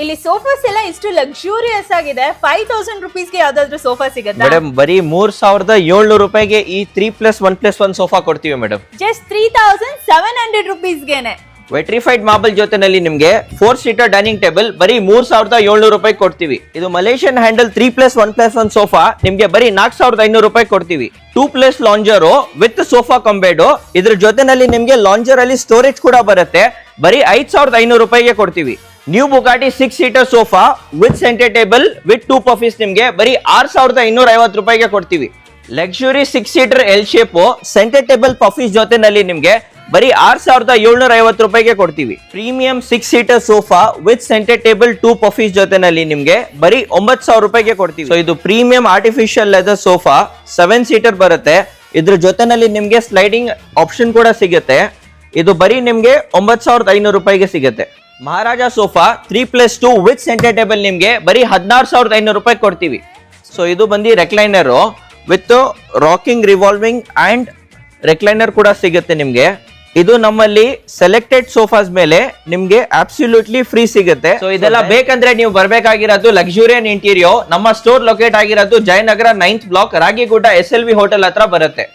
ಇಲ್ಲಿ ಸೋಫಾಸ್ ಎಲ್ಲ ಇಷ್ಟು ಲಕ್ಸುರಿಯಸ್ ಆಗಿದೆ. 5000 ರುಪೀಸ್ಗೆ ಯಾವ್ದಾದ್ರು ಸೋಫಾ ಸಿಗುತ್ತೆ ಮೇಡಮ್? ಬರೀ 3700 ರೂಪಾಯಿಗೆ ಈ 3+1+1 ಸೋಫಾ ಕೊಡ್ತೀವಿ ಮೇಡಮ್. ಜಸ್ಟ್ 3700 ರುಪೀಸ್ಗೆನೆ. ವೆಟ್ರಿಫೈಡ್ ಮಾರ್ಬಲ್ ಜೊತೆನಲ್ಲಿ ನಿಮ್ಗೆ 4 ಸೀಟರ್ ಡೈನಿಂಗ್ ಟೇಬಲ್ ಬರೀ 3700 ರೂಪಾಯಿ ಕೊಡ್ತೀವಿ. ಇದು ಮಲೇಷಿಯನ್ ಹ್ಯಾಂಡಲ್ 3+1+1 ಸೋಫಾ ನಿಮ್ಗೆ ಬರೀ 4500 ರೂಪಾಯಿ ಕೊಡ್ತೀವಿ. 2+ ಲಾಂಜರು ವಿತ್ ಸೋಫಾ ಕಂಬೇಡು. ಇದ್ರ ಜೊತೆನಲ್ಲಿ ನಿಮ್ಗೆ ಲಾಂಜರ್ ಅಲ್ಲಿ ಸ್ಟೋರೇಜ್ ಕೂಡ ಬರುತ್ತೆ. ಬರೀ 5500 ರೂಪಾಯಿಗೆ ಕೊಡ್ತೀವಿ. New Bugatti 6 seater sofa with centre table with 2 puffies ನಿಮ್ಗೆ ಬರೀ 6250 ರೂಪಾಯಿಗೆ ಕೊಡ್ತೀವಿ. Luxury 6 seater L shape centre table puffies ಜೊತೆನಲ್ಲಿ ನಿಮ್ಗೆ ಬರೀ 6750 ರೂಪಾಯಿಗೆ ಕೊಡ್ತೀವಿ. Premium 6 seater sofa with centre table 2 puffies ಜೊತೆನಲ್ಲಿ ನಿಮ್ಗೆ ಬರೀ 9000 ರೂಪಾಯಿಗೆ ಕೊಡ್ತೀವಿ. ಸೊ ಇದು premium artificial leather sofa 7 seater ಬರುತ್ತೆ. ಇದ್ರ ಜೊತೆನಲ್ಲಿ ನಿಮ್ಗೆ ಸ್ಲೈಡಿಂಗ್ ಆಪ್ಷನ್ ಕೂಡ ಸಿಗುತ್ತೆ. ಇದು ಬರೀ ನಿಮ್ಗೆ 9500 ರೂಪಾಯಿಗೆ ಸಿಗುತ್ತೆ. ಮಹಾರಾಜ ಸೋಫಾ 3+2 ವಿತ್ ಸೆಂಟರ್ ಟೇಬಲ್ ನಿಮ್ಗೆ ಬರೀ 16500 ರೂಪಾಯಿ ಕೊಡ್ತೀವಿ. ಸೊ ಇದು ಬಂದು recliner with rocking revolving and recliner ಕೂಡ ಸಿಗುತ್ತೆ ನಿಮ್ಗೆ. ಇದು ನಮ್ಮಲ್ಲಿ ಸೆಲೆಕ್ಟೆಡ್ ಸೋಫಾಸ್ ಮೇಲೆ ನಿಮ್ಗೆ ಅಬ್ಸಲ್ಯೂಟ್ಲಿ ಫ್ರೀ ಸಿಗುತ್ತೆ. ಸೊ ಇದೆಲ್ಲ ಬೇಕಂದ್ರೆ ನೀವು ಬರ್ಬೇಕಾಗಿರೋದು ಲಕ್ಸುರಿಯನ್ ಇಂಟೀರಿಯರ್. ನಮ್ಮ ಸ್ಟೋರ್ ಲೊಕೇಟ್ ಆಗಿರೋದು Jayanagar 9th block, Ragigudda SLV hotel ಹತ್ರ ಬರುತ್ತೆ.